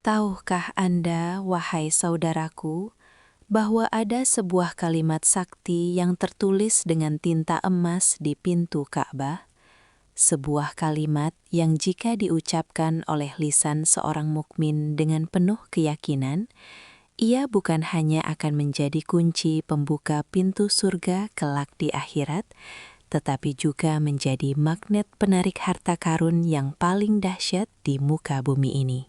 Tahukah Anda, wahai saudaraku, bahwa ada sebuah kalimat sakti yang tertulis dengan tinta emas di pintu Ka'bah? Sebuah kalimat yang jika diucapkan oleh lisan seorang mukmin dengan penuh keyakinan, ia bukan hanya akan menjadi kunci pembuka pintu surga kelak di akhirat, tetapi juga menjadi magnet penarik harta karun yang paling dahsyat di muka bumi ini.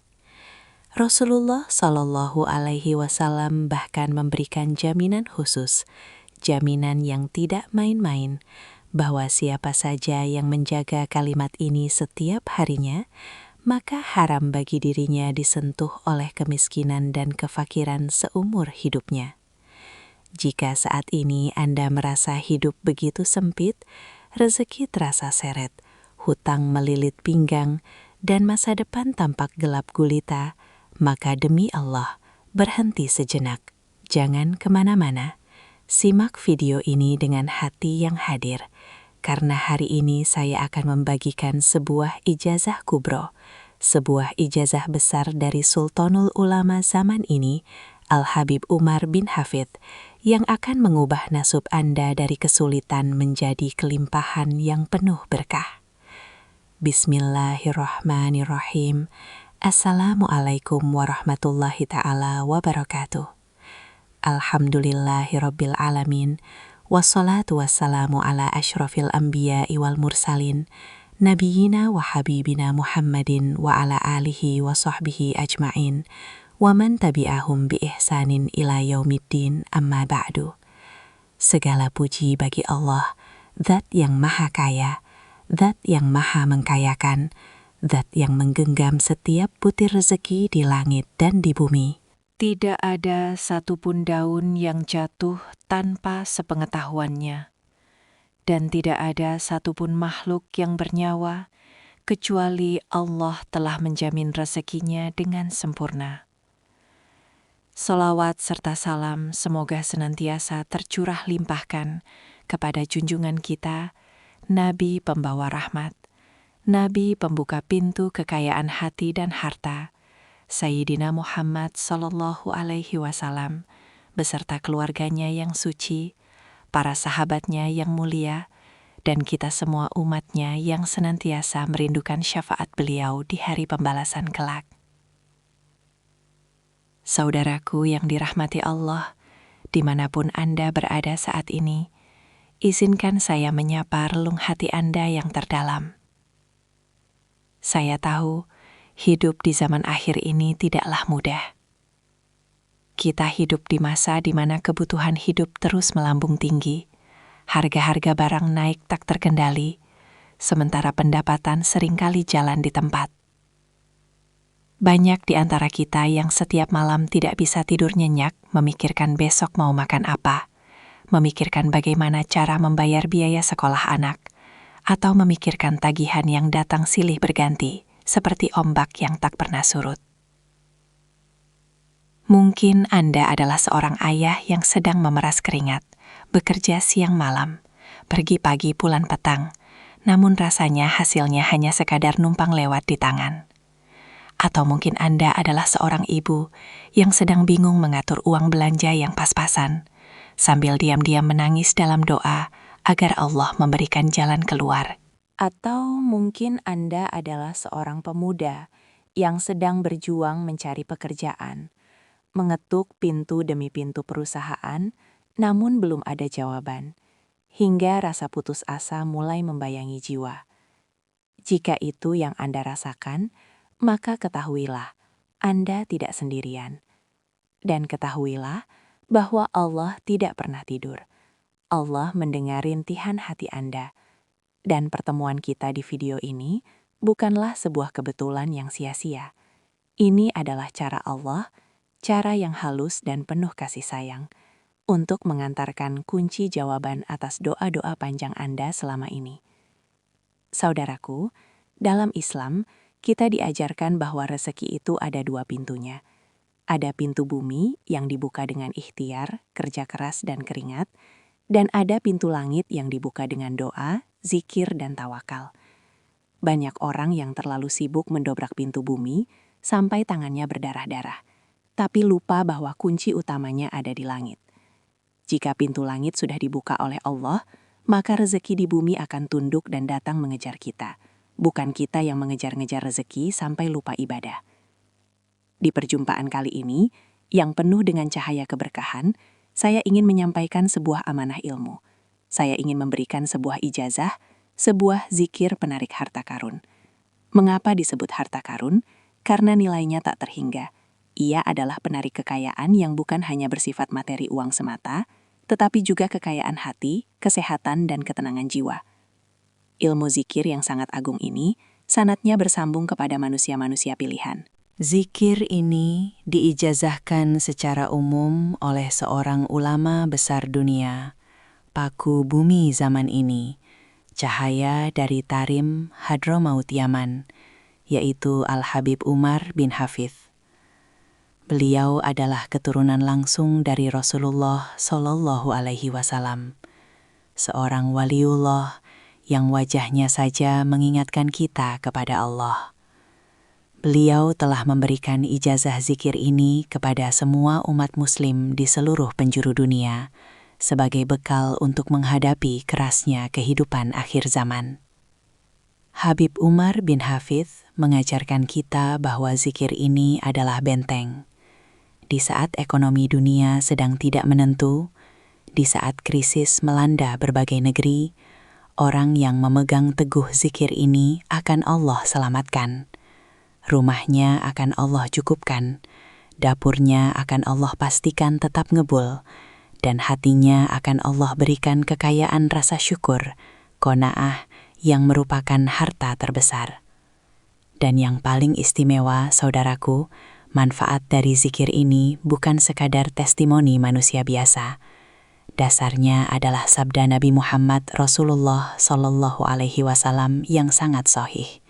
Rasulullah Shallallahu Alaihi Wasallam bahkan memberikan jaminan khusus, jaminan yang tidak main-main, bahwa siapa saja yang menjaga kalimat ini setiap harinya, maka haram bagi dirinya disentuh oleh kemiskinan dan kefakiran seumur hidupnya. Jika saat ini Anda merasa hidup begitu sempit, rezeki terasa seret, hutang melilit pinggang, dan masa depan tampak gelap gulita, maka demi Allah, berhenti sejenak. Jangan kemana-mana. Simak video ini dengan hati yang hadir, karena hari ini saya akan membagikan sebuah ijazah kubro, sebuah ijazah besar dari Sultanul Ulama zaman ini, Al-Habib Umar bin Hafidh, yang akan mengubah nasib Anda dari kesulitan menjadi kelimpahan yang penuh berkah. Bismillahirrahmanirrahim. Assalamualaikum warahmatullahi ta'ala wabarakatuh. Alhamdulillahirabbil alamin. Wassalatu wassalamu ala asyrafil anbiya'i wal mursalin. Nabiyina wa habibina Muhammadin wa ala alihi wa sahbihi ajma'in. Wa man tabi'ahum bi ihsanin ila yaumiddin, amma ba'du. Segala puji bagi Allah, Zat yang maha kaya, Zat yang maha mengkayakan, Zat yang menggenggam setiap butir rezeki di langit dan di bumi. Tidak ada satupun daun yang jatuh tanpa sepengetahuannya, dan tidak ada satupun makhluk yang bernyawa, kecuali Allah telah menjamin rezekinya dengan sempurna. Salawat serta salam semoga senantiasa tercurah limpahkan kepada junjungan kita, Nabi pembawa rahmat, Nabi pembuka pintu kekayaan hati dan harta, Sayyidina Muhammad Sallallahu Alaihi Wasallam, beserta keluarganya yang suci, para sahabatnya yang mulia, dan kita semua umatnya yang senantiasa merindukan syafaat beliau di hari pembalasan kelak. Saudaraku yang dirahmati Allah, dimanapun Anda berada saat ini, izinkan saya menyapa relung hati Anda yang terdalam. Saya tahu, hidup di zaman akhir ini tidaklah mudah. Kita hidup di masa di mana kebutuhan hidup terus melambung tinggi, harga-harga barang naik tak terkendali, sementara pendapatan seringkali jalan di tempat. Banyak di antara kita yang setiap malam tidak bisa tidur nyenyak memikirkan besok mau makan apa, memikirkan bagaimana cara membayar biaya sekolah anak, atau memikirkan tagihan yang datang silih berganti, seperti ombak yang tak pernah surut. Mungkin Anda adalah seorang ayah yang sedang memeras keringat, bekerja siang malam, pergi pagi pulang petang, namun rasanya hasilnya hanya sekadar numpang lewat di tangan. Atau mungkin Anda adalah seorang ibu yang sedang bingung mengatur uang belanja yang pas-pasan, sambil diam-diam menangis dalam doa agar Allah memberikan jalan keluar. Atau mungkin Anda adalah seorang pemuda yang sedang berjuang mencari pekerjaan, mengetuk pintu demi pintu perusahaan, namun belum ada jawaban, hingga rasa putus asa mulai membayangi jiwa. Jika itu yang Anda rasakan, maka ketahuilah, Anda tidak sendirian. Dan ketahuilah bahwa Allah tidak pernah tidur. Allah mendengar rintihan hati Anda. Dan pertemuan kita di video ini bukanlah sebuah kebetulan yang sia-sia. Ini adalah cara Allah, cara yang halus dan penuh kasih sayang, untuk mengantarkan kunci jawaban atas doa-doa panjang Anda selama ini. Saudaraku, dalam Islam, kita diajarkan bahwa rezeki itu ada dua pintunya. Ada pintu bumi yang dibuka dengan ikhtiar, kerja keras, dan keringat, dan ada pintu langit yang dibuka dengan doa, zikir, dan tawakal. Banyak orang yang terlalu sibuk mendobrak pintu bumi, sampai tangannya berdarah-darah, tapi lupa bahwa kunci utamanya ada di langit. Jika pintu langit sudah dibuka oleh Allah, maka rezeki di bumi akan tunduk dan datang mengejar kita, bukan kita yang mengejar-ngejar rezeki sampai lupa ibadah. Di perjumpaan kali ini, yang penuh dengan cahaya keberkahan, saya ingin menyampaikan sebuah amanah ilmu. Saya ingin memberikan sebuah ijazah, sebuah zikir penarik harta karun. Mengapa disebut harta karun? Karena nilainya tak terhingga. Ia adalah penarik kekayaan yang bukan hanya bersifat materi uang semata, tetapi juga kekayaan hati, kesehatan, dan ketenangan jiwa. Ilmu zikir yang sangat agung ini, sanatnya bersambung kepada manusia-manusia pilihan. Zikir ini diijazahkan secara umum oleh seorang ulama besar dunia, paku bumi zaman ini, cahaya dari Tarim Hadramaut Yaman, yaitu Al-Habib Umar bin Hafidh. Beliau adalah keturunan langsung dari Rasulullah Shallallahu Alaihi Wasallam, seorang waliullah yang wajahnya saja mengingatkan kita kepada Allah. Beliau telah memberikan ijazah zikir ini kepada semua umat muslim di seluruh penjuru dunia sebagai bekal untuk menghadapi kerasnya kehidupan akhir zaman. Habib Umar bin Hafidh mengajarkan kita bahwa zikir ini adalah benteng. Di saat ekonomi dunia sedang tidak menentu, di saat krisis melanda berbagai negeri, orang yang memegang teguh zikir ini akan Allah selamatkan. Rumahnya akan Allah cukupkan, dapurnya akan Allah pastikan tetap ngebul, dan hatinya akan Allah berikan kekayaan rasa syukur, qanaah yang merupakan harta terbesar. Dan yang paling istimewa, saudaraku, manfaat dari zikir ini bukan sekadar testimoni manusia biasa. Dasarnya adalah sabda Nabi Muhammad Rasulullah Shallallahu Alaihi Wasallam yang sangat sahih.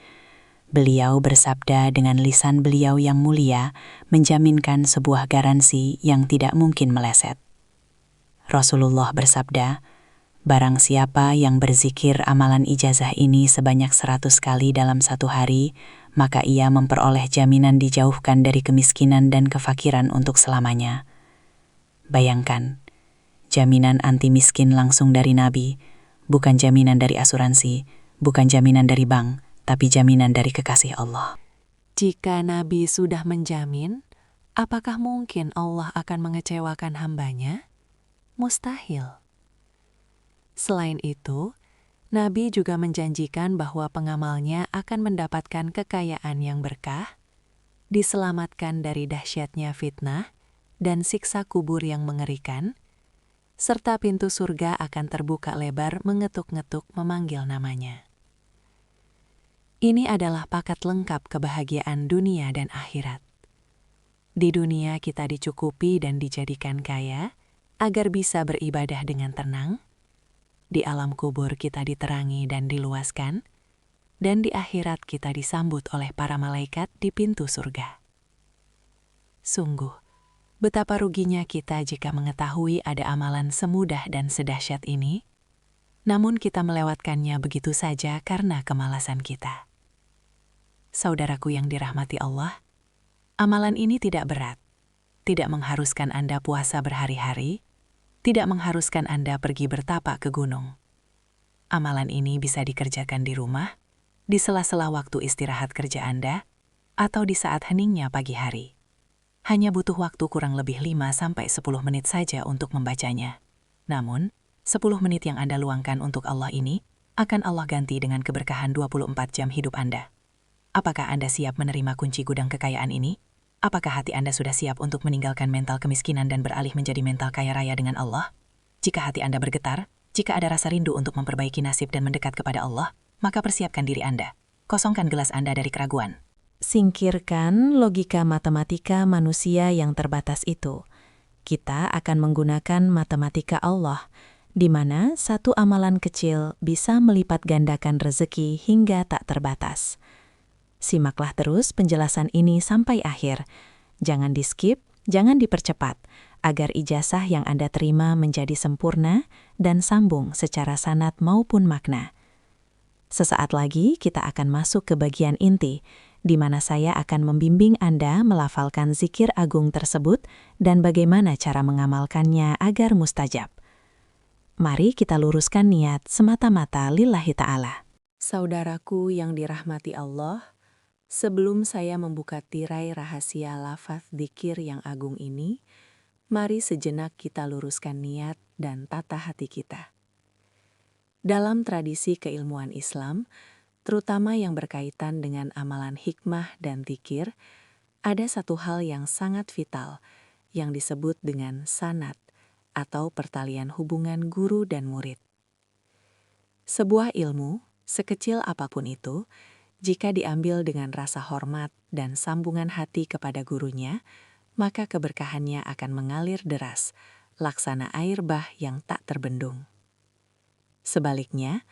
Beliau bersabda dengan lisan beliau yang mulia, menjaminkan sebuah garansi yang tidak mungkin meleset. Rasulullah bersabda, barang siapa yang berzikir amalan ijazah ini sebanyak 100 kali dalam satu hari, maka ia memperoleh jaminan dijauhkan dari kemiskinan dan kefakiran untuk selamanya. Bayangkan, jaminan anti miskin langsung dari Nabi, bukan jaminan dari asuransi, bukan jaminan dari bank, tapi jaminan dari kekasih Allah. Jika Nabi sudah menjamin, apakah mungkin Allah akan mengecewakan hambanya? Mustahil. Selain itu, Nabi juga menjanjikan bahwa pengamalnya akan mendapatkan kekayaan yang berkah, diselamatkan dari dahsyatnya fitnah dan siksa kubur yang mengerikan, serta pintu surga akan terbuka lebar mengetuk-ngetuk memanggil namanya. Ini adalah paket lengkap kebahagiaan dunia dan akhirat. Di dunia kita dicukupi dan dijadikan kaya agar bisa beribadah dengan tenang. Di alam kubur kita diterangi dan diluaskan, dan di akhirat kita disambut oleh para malaikat di pintu surga. Sungguh, betapa ruginya kita jika mengetahui ada amalan semudah dan sedahsyat ini, namun kita melewatkannya begitu saja karena kemalasan kita. Saudaraku yang dirahmati Allah, amalan ini tidak berat, tidak mengharuskan Anda puasa berhari-hari, tidak mengharuskan Anda pergi bertapak ke gunung. Amalan ini bisa dikerjakan di rumah, di sela-sela waktu istirahat kerja Anda, atau di saat heningnya pagi hari. Hanya butuh waktu kurang lebih 5-10 menit saja untuk membacanya. Namun, 10 menit yang Anda luangkan untuk Allah ini, akan Allah ganti dengan keberkahan 24 jam hidup Anda. Apakah Anda siap menerima kunci gudang kekayaan ini? Apakah hati Anda sudah siap untuk meninggalkan mental kemiskinan dan beralih menjadi mental kaya raya dengan Allah? Jika hati Anda bergetar, jika ada rasa rindu untuk memperbaiki nasib dan mendekat kepada Allah, maka persiapkan diri Anda. Kosongkan gelas Anda dari keraguan. Singkirkan logika matematika manusia yang terbatas itu. Kita akan menggunakan matematika Allah, di mana satu amalan kecil bisa melipat gandakan rezeki hingga tak terbatas. Simaklah terus penjelasan ini sampai akhir. Jangan di-skip, jangan dipercepat, agar ijazah yang Anda terima menjadi sempurna dan sambung secara sanad maupun makna. Sesaat lagi kita akan masuk ke bagian inti, di mana saya akan membimbing Anda melafalkan zikir agung tersebut dan bagaimana cara mengamalkannya agar mustajab. Mari kita luruskan niat semata-mata lillahi ta'ala. Saudaraku yang dirahmati Allah, sebelum saya membuka tirai rahasia lafaz zikir yang agung ini, mari sejenak kita luruskan niat dan tata hati kita. Dalam tradisi keilmuan Islam, terutama yang berkaitan dengan amalan hikmah dan zikir, ada satu hal yang sangat vital yang disebut dengan sanad atau pertalian hubungan guru dan murid. Sebuah ilmu, sekecil apapun itu, jika diambil dengan rasa hormat dan sambungan hati kepada gurunya, maka keberkahannya akan mengalir deras, laksana air bah yang tak terbendung. Sebaliknya,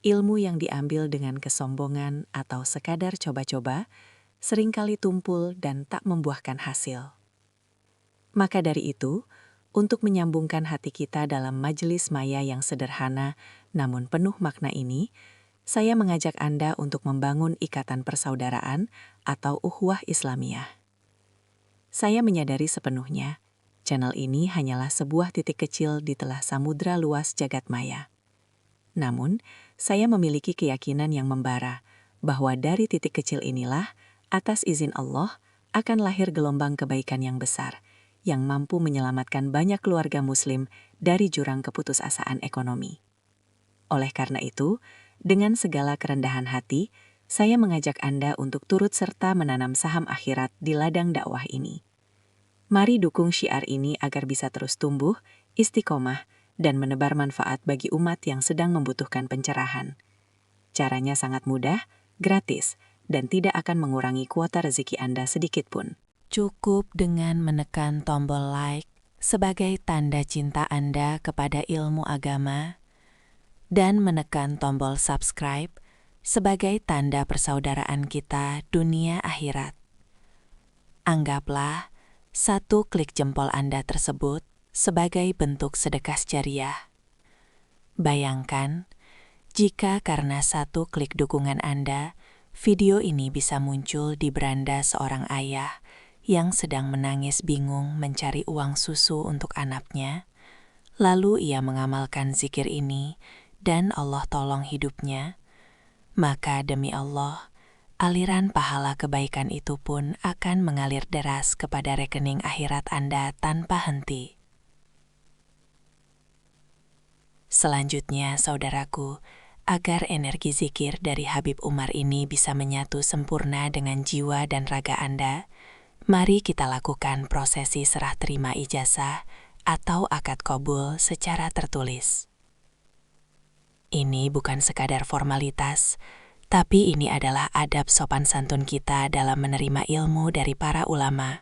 ilmu yang diambil dengan kesombongan atau sekadar coba-coba, seringkali tumpul dan tak membuahkan hasil. Maka dari itu, untuk menyambungkan hati kita dalam majelis maya yang sederhana namun penuh makna ini, saya mengajak Anda untuk membangun ikatan persaudaraan atau ukhuwah Islamiyah. Saya menyadari sepenuhnya, channel ini hanyalah sebuah titik kecil di telah samudra luas jagat maya. Namun, saya memiliki keyakinan yang membara bahwa dari titik kecil inilah, atas izin Allah, akan lahir gelombang kebaikan yang besar, yang mampu menyelamatkan banyak keluarga muslim dari jurang keputusasaan ekonomi. Oleh karena itu, dengan segala kerendahan hati, saya mengajak Anda untuk turut serta menanam saham akhirat di ladang dakwah ini. Mari dukung syiar ini agar bisa terus tumbuh, istiqomah, dan menebar manfaat bagi umat yang sedang membutuhkan pencerahan. Caranya sangat mudah, gratis, dan tidak akan mengurangi kuota rezeki Anda sedikit pun. Cukup dengan menekan tombol like sebagai tanda cinta Anda kepada ilmu agama dan menekan tombol subscribe sebagai tanda persaudaraan kita dunia akhirat. Anggaplah satu klik jempol Anda tersebut sebagai bentuk sedekah jariah. Bayangkan, jika karena satu klik dukungan Anda, video ini bisa muncul di beranda seorang ayah yang sedang menangis bingung mencari uang susu untuk anaknya, lalu ia mengamalkan zikir ini dan Allah tolong hidupnya, maka demi Allah, aliran pahala kebaikan itu pun akan mengalir deras kepada rekening akhirat Anda tanpa henti. Selanjutnya, saudaraku, agar energi zikir dari Habib Umar ini bisa menyatu sempurna dengan jiwa dan raga Anda, mari kita lakukan prosesi serah terima ijazah atau akad qabul secara tertulis. Ini bukan sekadar formalitas, tapi ini adalah adab sopan santun kita dalam menerima ilmu dari para ulama.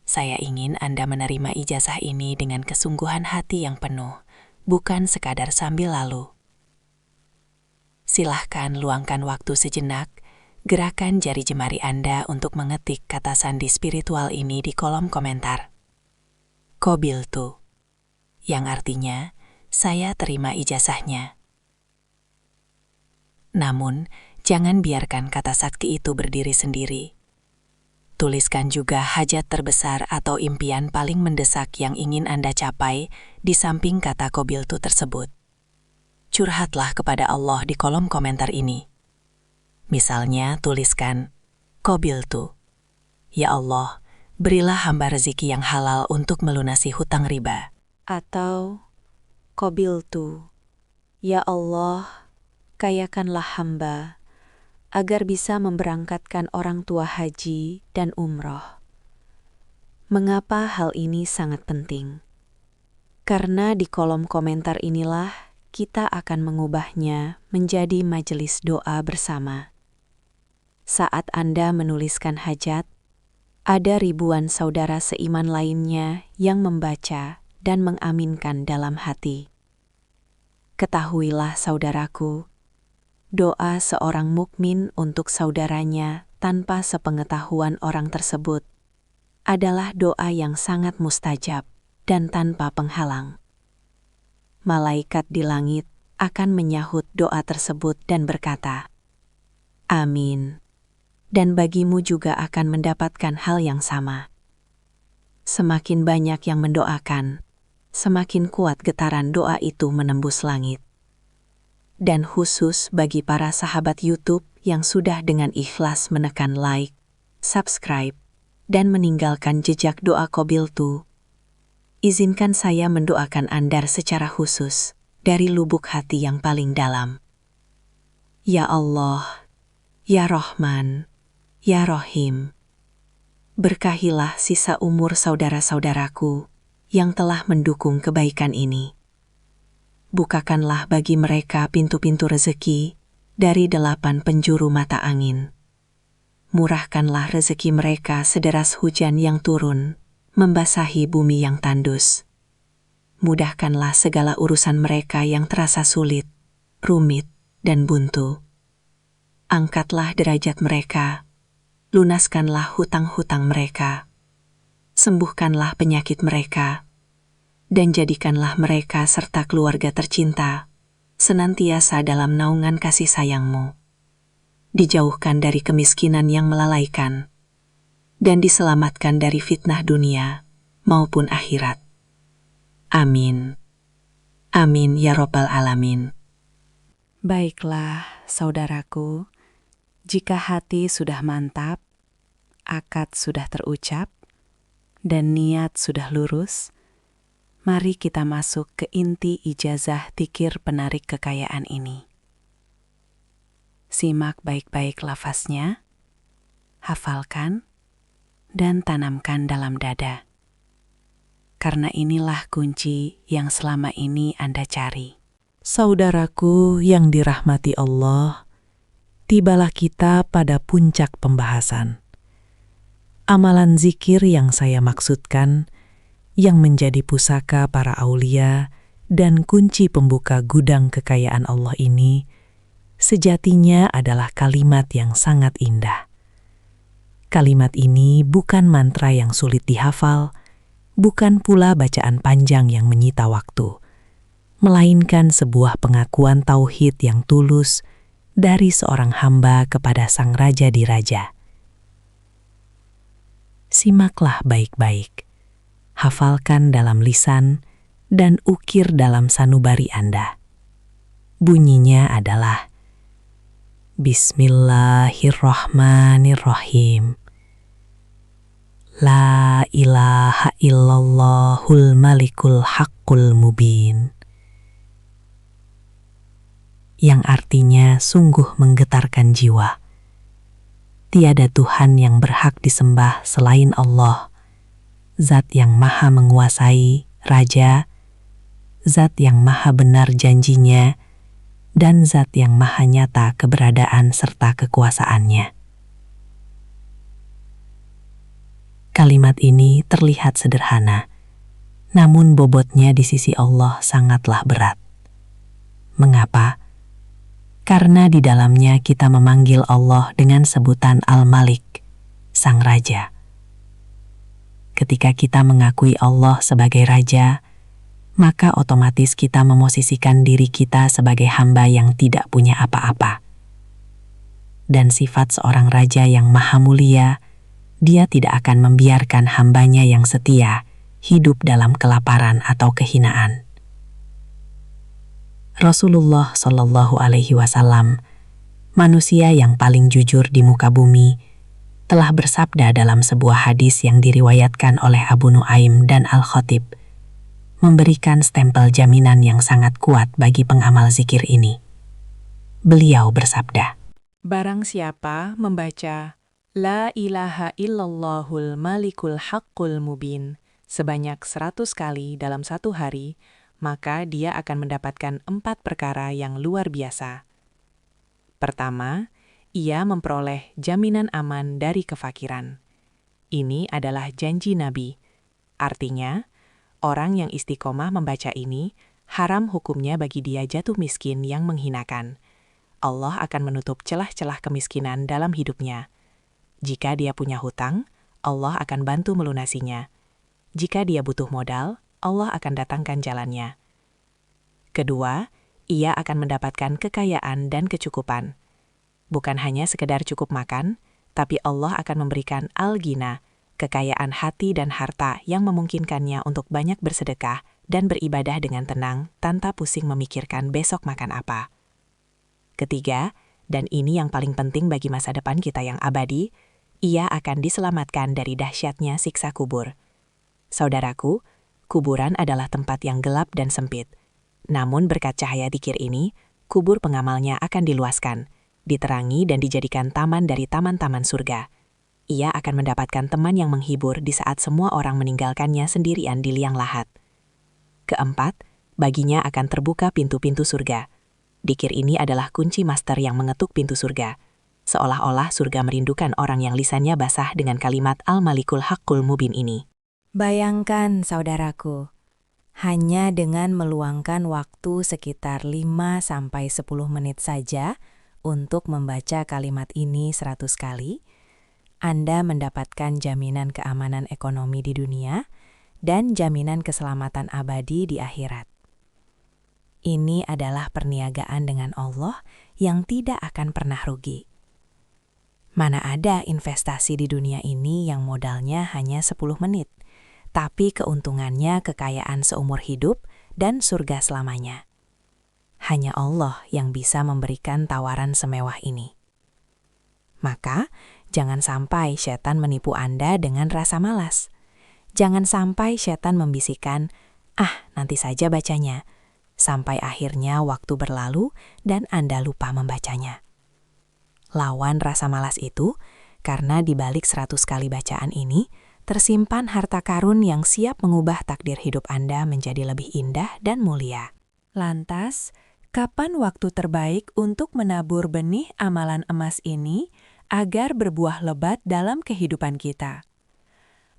Saya ingin Anda menerima ijazah ini dengan kesungguhan hati yang penuh, bukan sekadar sambil lalu. Silahkan luangkan waktu sejenak, gerakan jari jemari Anda untuk mengetik kata sandi spiritual ini di kolom komentar. Qabiltu, yang artinya, saya terima ijazahnya. Namun, jangan biarkan kata sakti itu berdiri sendiri. Tuliskan juga hajat terbesar atau impian paling mendesak yang ingin Anda capai di samping kata qabiltu tersebut. Curhatlah kepada Allah di kolom komentar ini. Misalnya tuliskan, qabiltu, ya Allah, berilah hamba rezeki yang halal untuk melunasi hutang riba. Atau, qabiltu, ya Allah, kayakanlah hamba agar bisa memberangkatkan orang tua haji dan umroh. Mengapa hal ini sangat penting? Karena di kolom komentar inilah kita akan mengubahnya menjadi majelis doa bersama. Saat Anda menuliskan hajat, ada ribuan saudara seiman lainnya yang membaca dan mengaminkan dalam hati. Ketahuilah saudaraku, doa seorang mukmin untuk saudaranya tanpa sepengetahuan orang tersebut adalah doa yang sangat mustajab dan tanpa penghalang. Malaikat di langit akan menyahut doa tersebut dan berkata, Amin. dan bagimu juga akan mendapatkan hal yang sama. Semakin banyak yang mendoakan, semakin kuat getaran doa itu menembus langit. Dan khusus bagi para sahabat YouTube yang sudah dengan ikhlas menekan like, subscribe, dan meninggalkan jejak doa Qabiltu, izinkan saya mendoakan Anda secara khusus dari lubuk hati yang paling dalam. Ya Allah, Ya Rahman, Ya Rahim, berkahilah sisa umur saudara-saudaraku yang telah mendukung kebaikan ini. Bukakanlah bagi mereka pintu-pintu rezeki dari 8 penjuru mata angin. Murahkanlah rezeki mereka sederas hujan yang turun, membasahi bumi yang tandus. Mudahkanlah segala urusan mereka yang terasa sulit, rumit, dan buntu. Angkatlah derajat mereka, lunaskanlah hutang-hutang mereka, sembuhkanlah penyakit mereka, dan jadikanlah mereka serta keluarga tercinta senantiasa dalam naungan kasih sayang-Mu. Dijauhkan dari kemiskinan yang melalaikan, dan diselamatkan dari fitnah dunia maupun akhirat. Amin. Amin ya Rabbal Alamin. Baiklah, saudaraku, jika hati sudah mantap, akad sudah terucap, dan niat sudah lurus, mari kita masuk ke inti ijazah dzikir penarik kekayaan ini. Simak baik-baik lafaznya, hafalkan, dan tanamkan dalam dada. Karena inilah kunci yang selama ini Anda cari. Saudaraku yang dirahmati Allah, tibalah kita pada puncak pembahasan. Amalan zikir yang saya maksudkan, yang menjadi pusaka para aulia dan kunci pembuka gudang kekayaan Allah ini, sejatinya adalah kalimat yang sangat indah. Kalimat ini bukan mantra yang sulit dihafal, bukan pula bacaan panjang yang menyita waktu, melainkan sebuah pengakuan tauhid yang tulus dari seorang hamba kepada Sang Raja di Raja. Simaklah baik-baik, hafalkan dalam lisan, dan ukir dalam sanubari Anda. Bunyinya adalah Bismillahirrahmanirrahim. La ilaha illallahul malikul haqqul mubin. Yang artinya sungguh menggetarkan jiwa. Tiada Tuhan yang berhak disembah selain Allah, Zat yang maha menguasai, Raja, Zat yang maha benar janjinya, dan Zat yang maha nyata keberadaan serta kekuasaannya. Kalimat ini terlihat sederhana, namun bobotnya di sisi Allah sangatlah berat. Mengapa? Karena di dalamnya kita memanggil Allah dengan sebutan Al-Malik, Sang Raja. Ketika kita mengakui Allah sebagai Raja, maka otomatis kita memosisikan diri kita sebagai hamba yang tidak punya apa-apa. Dan sifat seorang raja yang maha mulia, dia tidak akan membiarkan hambanya yang setia hidup dalam kelaparan atau kehinaan. Rasulullah Shallallahu Alaihi Wasallam, manusia yang paling jujur di muka bumi, telah bersabda dalam sebuah hadis yang diriwayatkan oleh Abu Nuaim dan Al-Khatib, memberikan stempel jaminan yang sangat kuat bagi pengamal zikir ini. Beliau bersabda, Barang siapa membaca La ilaha illallahul malikul haqqul mubin sebanyak 100 kali dalam satu hari, maka dia akan mendapatkan 4 perkara yang luar biasa. Pertama, ia memperoleh jaminan aman dari kefakiran. Ini adalah janji Nabi. Artinya, orang yang istiqomah membaca ini, haram hukumnya bagi dia jatuh miskin yang menghinakan. Allah akan menutup celah-celah kemiskinan dalam hidupnya. Jika dia punya hutang, Allah akan bantu melunasinya. Jika dia butuh modal, Allah akan datangkan jalannya. Kedua, ia akan mendapatkan kekayaan dan kecukupan. Bukan hanya sekedar cukup makan, tapi Allah akan memberikan al-ghina, kekayaan hati dan harta yang memungkinkannya untuk banyak bersedekah dan beribadah dengan tenang tanpa pusing memikirkan besok makan apa. Ketiga, dan ini yang paling penting bagi masa depan kita yang abadi, ia akan diselamatkan dari dahsyatnya siksa kubur. Saudaraku, kuburan adalah tempat yang gelap dan sempit. Namun berkat cahaya dzikir ini, kubur pengamalnya akan diluaskan, diterangi dan dijadikan taman dari taman-taman surga. Ia akan mendapatkan teman yang menghibur di saat semua orang meninggalkannya sendirian di liang lahat. Keempat, baginya akan terbuka pintu-pintu surga. Dzikir ini adalah kunci master yang mengetuk pintu surga. Seolah-olah surga merindukan orang yang lisannya basah dengan kalimat Al-Malikul Haqqul Mubin ini. Bayangkan, saudaraku, hanya dengan meluangkan waktu sekitar 5-10 menit saja untuk membaca kalimat ini 100 kali, Anda mendapatkan jaminan keamanan ekonomi di dunia dan jaminan keselamatan abadi di akhirat. Ini adalah perniagaan dengan Allah yang tidak akan pernah rugi. Mana ada investasi di dunia ini yang modalnya hanya 10 menit, tapi keuntungannya kekayaan seumur hidup dan surga selamanya. Hanya Allah yang bisa memberikan tawaran semewah ini. Maka, jangan sampai setan menipu Anda dengan rasa malas. Jangan sampai setan membisikkan, nanti saja bacanya, sampai akhirnya waktu berlalu dan Anda lupa membacanya. Lawan rasa malas itu, karena di balik 100 kali bacaan ini, tersimpan harta karun yang siap mengubah takdir hidup Anda menjadi lebih indah dan mulia. Lantas, kapan waktu terbaik untuk menabur benih amalan emas ini agar berbuah lebat dalam kehidupan kita?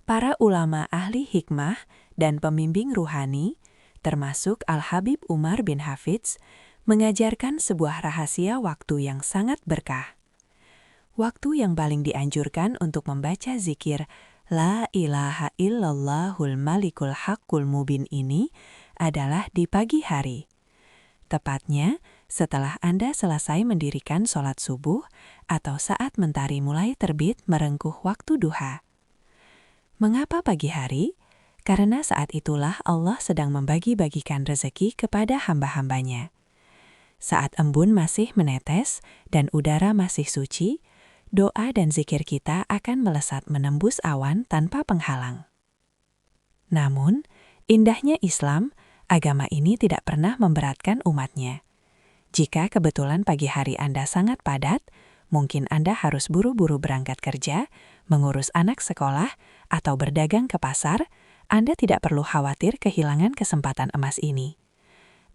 Para ulama ahli hikmah dan pembimbing ruhani, termasuk Al-Habib Umar bin Hafidz, mengajarkan sebuah rahasia waktu yang sangat berkah. Waktu yang paling dianjurkan untuk membaca zikir La ilaha illallahul malikul haqqul mubin ini adalah di pagi hari. Tepatnya setelah Anda selesai mendirikan sholat subuh atau saat mentari mulai terbit merengkuh waktu duha. Mengapa pagi hari? Karena saat itulah Allah sedang membagi-bagikan rezeki kepada hamba-hambanya. Saat embun masih menetes dan udara masih suci, doa dan zikir kita akan melesat menembus awan tanpa penghalang. Namun, indahnya Islam, agama ini tidak pernah memberatkan umatnya. Jika kebetulan pagi hari Anda sangat padat, mungkin Anda harus buru-buru berangkat kerja, mengurus anak sekolah, atau berdagang ke pasar, Anda tidak perlu khawatir kehilangan kesempatan emas ini.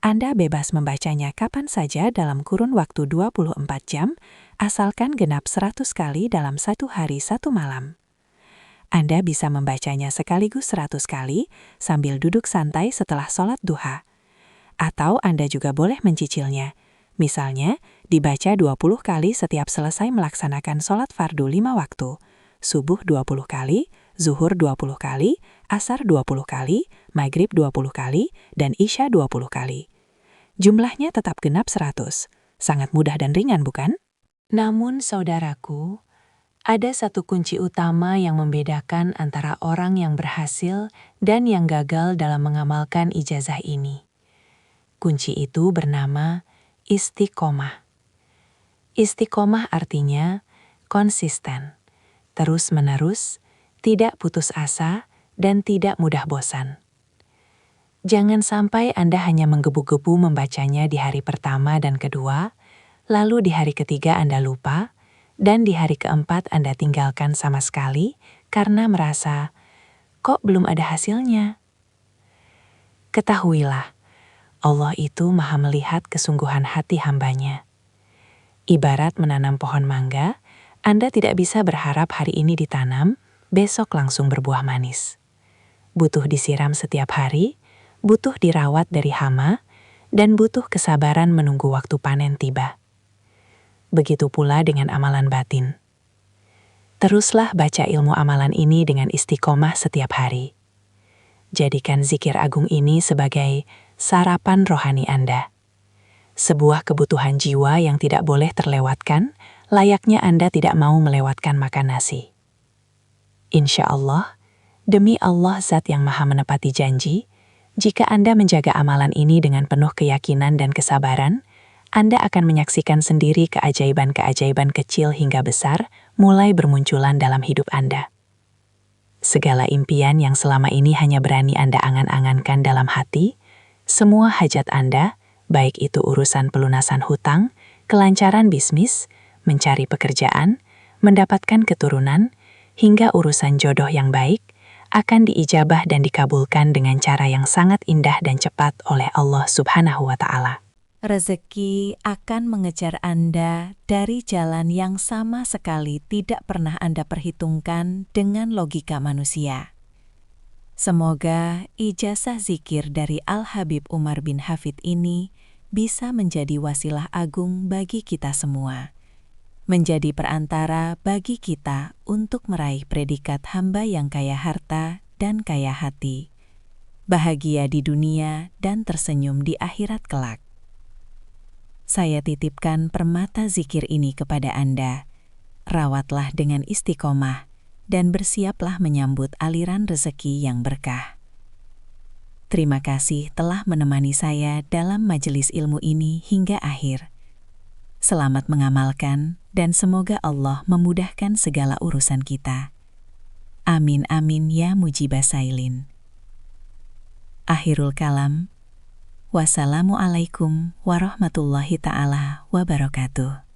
Anda bebas membacanya kapan saja dalam kurun waktu 24 jam, asalkan genap 100 kali dalam satu hari satu malam. Anda bisa membacanya sekaligus 100 kali sambil duduk santai setelah sholat duha. Atau Anda juga boleh mencicilnya. Misalnya, dibaca 20 kali setiap selesai melaksanakan sholat fardu 5 waktu, subuh 20 kali, zuhur 20 kali, asar 20 kali, maghrib 20 kali, dan isya 20 kali. Jumlahnya tetap genap 100. Sangat mudah dan ringan, bukan? Namun, saudaraku, ada satu kunci utama yang membedakan antara orang yang berhasil dan yang gagal dalam mengamalkan ijazah ini. Kunci itu bernama istiqomah. Istiqomah artinya konsisten, terus-menerus, tidak putus asa, dan tidak mudah bosan. Jangan sampai Anda hanya menggebu-gebu membacanya di hari pertama dan kedua, lalu di hari ketiga Anda lupa, dan di hari keempat Anda tinggalkan sama sekali karena merasa, kok belum ada hasilnya? Ketahuilah, Allah itu Maha melihat kesungguhan hati hambanya. Ibarat menanam pohon mangga, Anda tidak bisa berharap hari ini ditanam, besok langsung berbuah manis. Butuh disiram setiap hari, butuh dirawat dari hama, dan butuh kesabaran menunggu waktu panen tiba. Begitu pula dengan amalan batin. Teruslah baca ilmu amalan ini dengan istiqomah setiap hari. Jadikan zikir agung ini sebagai sarapan rohani Anda. Sebuah kebutuhan jiwa yang tidak boleh terlewatkan, layaknya Anda tidak mau melewatkan makan nasi. Insya Allah, demi Allah Zat yang Maha Menepati Janji, jika Anda menjaga amalan ini dengan penuh keyakinan dan kesabaran, Anda akan menyaksikan sendiri keajaiban-keajaiban kecil hingga besar mulai bermunculan dalam hidup Anda. Segala impian yang selama ini hanya berani Anda angan-angankan dalam hati, semua hajat Anda, baik itu urusan pelunasan hutang, kelancaran bisnis, mencari pekerjaan, mendapatkan keturunan, hingga urusan jodoh yang baik, akan diijabah dan dikabulkan dengan cara yang sangat indah dan cepat oleh Allah Subhanahu wa Ta'ala. Rezeki akan mengejar Anda dari jalan yang sama sekali tidak pernah Anda perhitungkan dengan logika manusia. Semoga ijazah zikir dari Al-Habib Umar bin Hafid ini bisa menjadi wasilah agung bagi kita semua, menjadi perantara bagi kita untuk meraih predikat hamba yang kaya harta dan kaya hati, bahagia di dunia dan tersenyum di akhirat kelak. Saya titipkan permata zikir ini kepada Anda. Rawatlah dengan istiqomah dan bersiaplah menyambut aliran rezeki yang berkah. Terima kasih telah menemani saya dalam majelis ilmu ini hingga akhir. Selamat mengamalkan dan semoga Allah memudahkan segala urusan kita. Amin amin ya mujibah sailin. Akhirul kalam. Wassalamualaikum warahmatullahi ta'ala wabarakatuh.